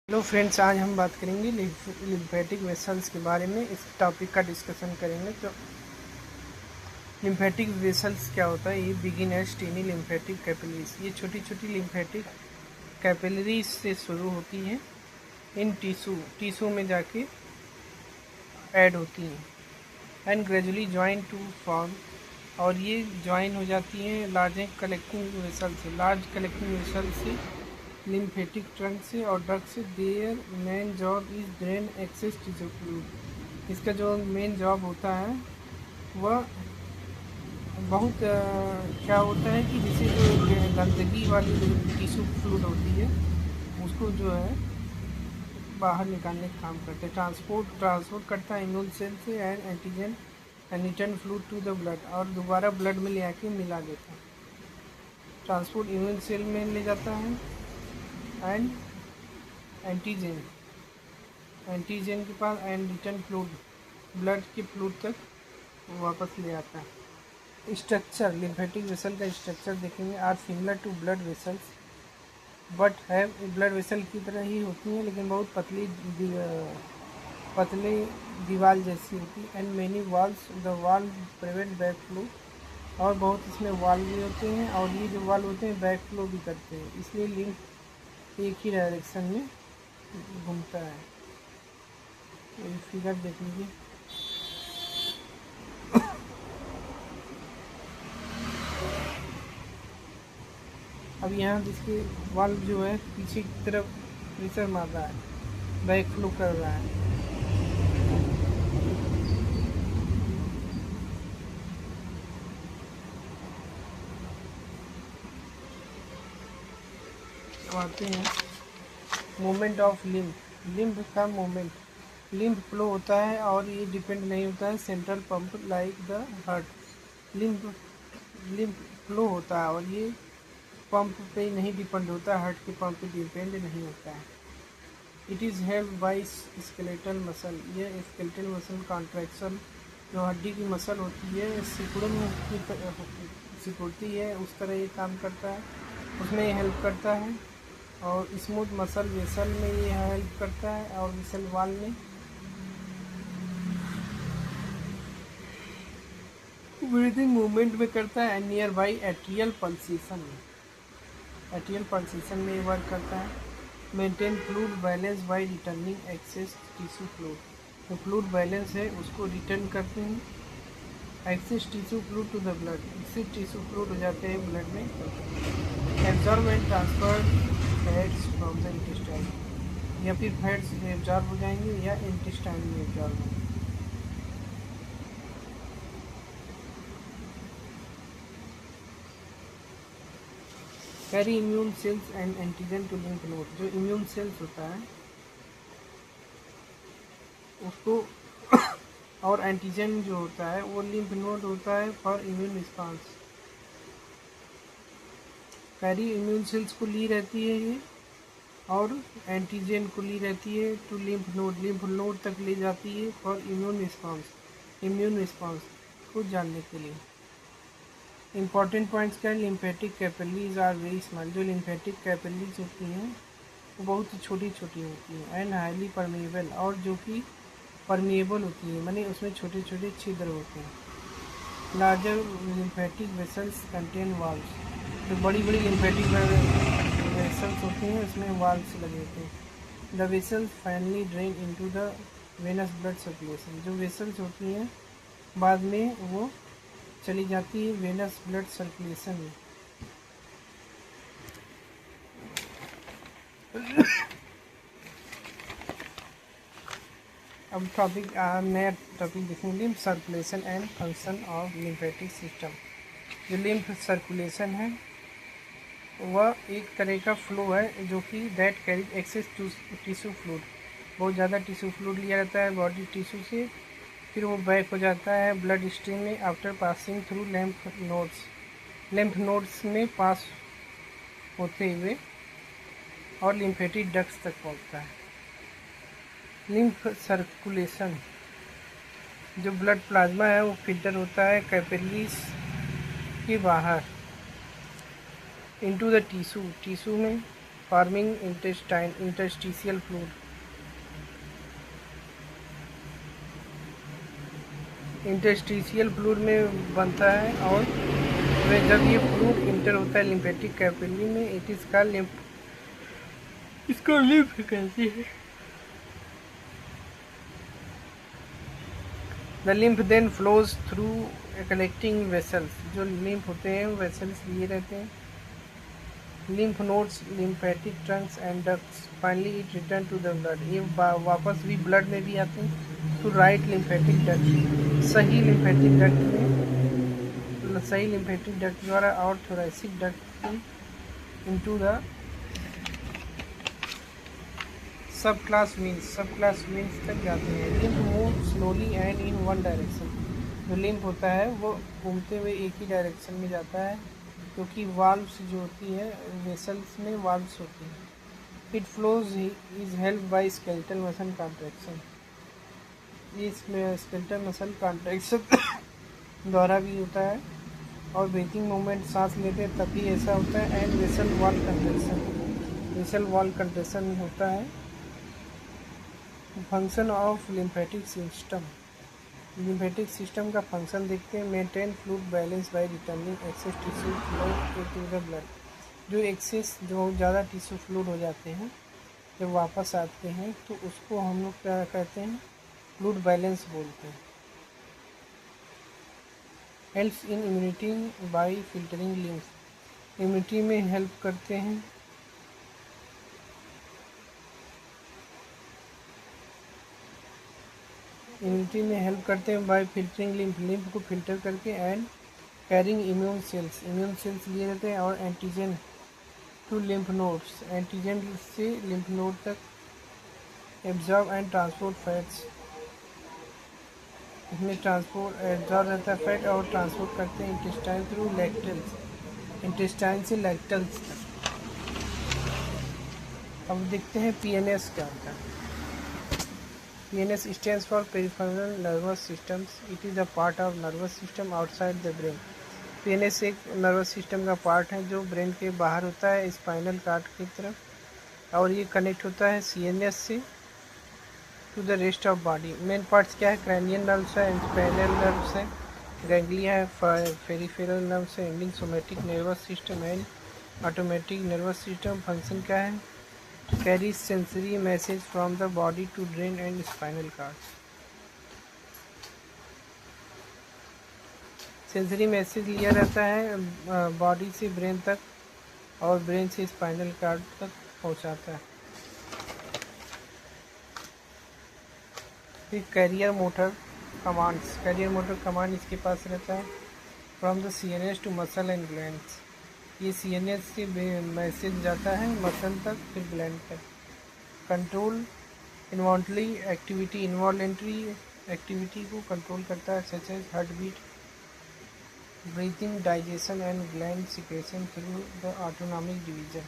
Hello friends, आज हम बात करेंगे लिम्फेटिक वेसल्स के बारे में। इस टॉपिक का डिस्कशन करेंगे। तो लिम्फेटिक वेसल्स क्या होता है? ये begin as tiny lymphatic capillaries. ये छोटी छोटी लिम्फेटिक कैपिलरीज से शुरू होती हैं, इन टिश्यू में जाके ऐड होती हैं and gradually join to form, और ये ज्वाइन हो जाती हैं लार्ज कलेक्टिंग वेसल से। लार्ज कलेक्टिंग वेसल से, लिम्फेटिक ट्रंक से और डक्ट से। Their main job is drain excess tissue fluid. इसका जो मेन जॉब होता है वह बहुत क्या होता है कि जैसे जो गंदगी वाली टिश्यू फ्लूइड होती है उसको जो है बाहर निकालने का काम करते हैं। ट्रांसपोर्ट करता है इम्यून सेल से and antigen and return fluid to the blood, और दोबारा ब्लड में ले आके मिला देता है। ट्रांसपोर्ट इम्यून सेल में ले जाता है एंड एंटीजन के पास एंड रिटर्न फ्लूइड ब्लड के फ्लूइड तक वापस ले आता है। स्ट्रक्चर, लिम्फेटिक वेसल का स्ट्रक्चर देखेंगे। Are similar to blood vessels but have, blood vessel की तरह ही होती हैं लेकिन बहुत पतले दीवार जैसी होती है। And many valves, the valve prevent back flow, और बहुत इसमें वाल्व भी होते हैं, और ये जो वाल्व होते हैं बैक फ्लो भी करते हैं, इसलिए लिम्फ एक ही डायरेक्शन में घूमता है। ये फिगर देख लीजिए। अब यहाँ जिसके वाल्व जो है पीछे की तरफ प्रेशर मार रहा है, बैक फ्लो कर रहा है। आते हैं मूवमेंट ऑफ लिम्फ का मूवमेंट। लिम्फ फ्लो होता है और ये डिपेंड नहीं होता है central pump like the heart. Lymph flow होता है और ये पंप पे नहीं डिपेंड होता है, हार्ट के पंप पे डिपेंड नहीं होता है। It is help by skeletal muscle. ये स्केलेटल मसल कॉन्ट्रैक्शन, जो हड्डी की मसल होती है सिकुड़न की सिकुड़ती है, उस तरह ये काम करता है, उसमें ये हेल्प करता है। और स्मूथ मसल वेसल में ये हेल्प करता है, और वेसल वाल में ब्रीदिंग मूवमेंट में करता है। And nearby atrial pulsation में वर्क करता है। Maintain fluid balance by returning excess tissue fluid. जो फ्लूइड बैलेंस है उसको रिटर्न करते हैं, excess tissue fluid to the blood, इससे टिश्यू फ्लूइड हो जाते हैं ब्लड में। Absorb and transfer fats from the intestine, या फिर फैट्स एब्जॉर्ब हो जाएंगे या इंटेस्टाइन में एब्जॉर्ब होंगे। Carry immune cells and antigen to lymph node. जो इम्यून सेल्स होता है उसको और एंटीजन जो होता है वो लिम्फ नोड होता है for immune response. Carry immune sales को ली रहती है ये, और एंटीजन को ली रहती है टू लिम्फ नोड तक ले जाती है फॉर इम्यून रिस्पांस को जानने के लिए। इंपॉर्टेंट पॉइंट्स क्या है? Lymphatic capillaries are very small. जो लिम्फेटिक कैपिलरीज होती हैं वो बहुत ही छोटी छोटी होती हैं। एंड हाईली परमेबल, और जो कि परमेबल होती है, माने उसमें छोटे छोटे छिद्र होते हैं। Larger lymphatic vessels contain valves. जो बड़ी बड़ी लिम्फेटिक वेसल्स होती हैं उसमें वाल्व्स लगे होते हैं। The vessels finally drain into the venous blood circulation. जो वेसल्स होती हैं बाद में वो चली जाती है वेनस ब्लड सर्कुलेशन में। अब नया टॉपिक देखेंगे, lymph circulation and function of lymphatic system. जो लिम्फ सर्कुलेशन है वह एक तरह का फ्लो है जो कि that carry excess tissue fluid. बहुत ज़्यादा टिश्यू फ्लूइड लिया जाता है बॉडी टिश्यू से, फिर वो बैक हो जाता है ब्लड स्ट्रीम में after passing through lymph nodes में पास होते हुए और लिम्फेटिक डक्ट्स तक पहुंचता है। लिम्फ सर्कुलेशन, जो ब्लड प्लाज्मा है वो फिल्टर होता है कैपिलरीज के बाहर इनटू द टिश्यू में forming intestine interstitial fluid. Interstitial fluid में बनता है और जब ये फ्लूइड इंटर होता है लिम्फेटिक कैपिलरी में, इट इज कॉल्ड लिम्फ, इसको लिम्फ कहते हैं। The lymph then flows through collecting vessels. जो लिम्फ होते हैं वेसल्स लिए रहते हैं, lymph nodes, lymphatic trunks and ducts, finally it return to the blood. ये वापस भी ब्लड में भी आते हैं टू राइट लिम्फेटिक डक्ट, सही लिम्फेटिक डक्ट में, सही लिम्फेटिक डक्ट द्वारा और thoracic duct into the sub class means तक जाते हैं। Lymph move slowly and in one direction. जो लिम्फ होता है वो घूमते हुए एक ही डायरेक्शन में जाता है, क्योंकि वाल्व्स जो होती है वेसल्स में वाल्व्स होती है। It flows is help by skeletal muscle contraction. ये स्केलेटल मसल कॉन्ट्रैक्शन द्वारा भी होता है, और ब्रीथिंग मूवमेंट, सांस लेते हैं तब भी ऐसा होता है। एंड वेसल वॉल कंट्रेक्शन होता है। Function of lymphatic system. Lymphatic system का फंक्शन देखते हैं। Maintain fluid balance by returning excess tissue flow to the blood. जो ज़्यादा टिश्यू फ्लूइड हो जाते हैं जब वापस आते हैं तो उसको हम लोग क्या कहते हैं, फ्लूइड बैलेंस बोलते हैं। Helps in immunity by filtering lymph. Immunity में हेल्प करते हैं। इम्यूनिटी में हेल्प करते हैं बाय फिल्टरिंग लिम्फ को फिल्टर करके, एंड कैरिंग इम्यून सेल्स लिए रहते हैं, और antigen to lymph nodes, antigen से लिम्फ नोड तक, एब्जॉर्ब एंड ट्रांसपोर्ट फैट्स। इसमें एब्जॉर्ब रहता है फैट और ट्रांसपोर्ट करते हैं इंटेस्टाइन थ्रू लैक्टल्स, इंटेस्टाइन से लैक्टल्स तक। अब देखते हैं पीएनएस क्या होता है। PNS stands for peripheral nervous systems. It is a part of nervous system outside the brain. PNS एक नर्वस सिस्टम का पार्ट है जो ब्रेन के बाहर होता है स्पाइनल कॉर्ड की तरफ, और ये कनेक्ट होता है CNS से to the rest of body. Main parts क्या है, क्रैनियल नर्व्स है, स्पाइनल नर्व्स है, गैंग्लिया है, पेरिफेरल नर्व्स है, ending somatic nervous system and automatic nervous system. Function क्या है, carries sensory message from the body to brain and spinal cord. Sensory message लिया रहता है बॉडी से ब्रेन तक, और ब्रेन से स्पाइनल कॉर्ड तक पहुंचाता है। फिर कैरियर मोटर कमांड इसके पास रहता है from the CNS to muscle and glands. ये CNS से मैसेज जाता है मसल तक, फिर ग्लैंड तक। कंट्रोल इन्वॉल्ट्री एक्टिविटी को कंट्रोल करता है, such as heart beat, breathing, digestion and gland secretion through the autonomic division.